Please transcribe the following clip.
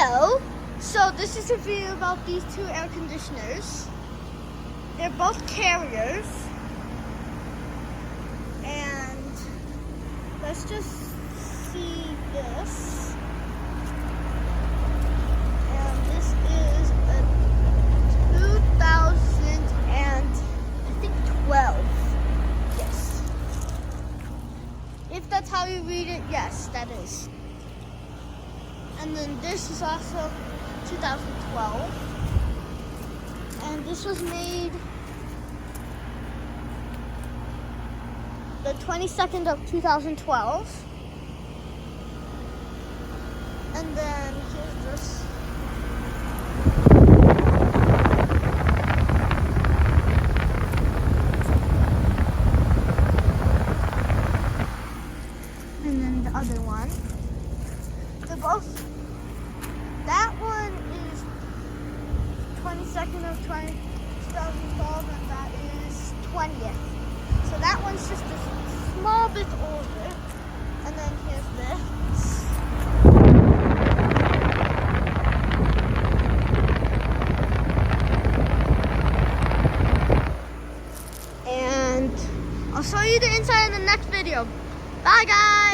Hello. So this is a video about these two air conditioners. They're both carriers. And let's just see this. And this is a 2012. Yes. If that's how you read it, yes, that is. And then this is also 2012. And this was made the 22nd of 2012. And then here's this. And then the other one. They're both. That one is 22nd of 2012, and that is 20th. So that one's just a small bit older. And then here's this. And I'll show you the inside in the next video. Bye, guys.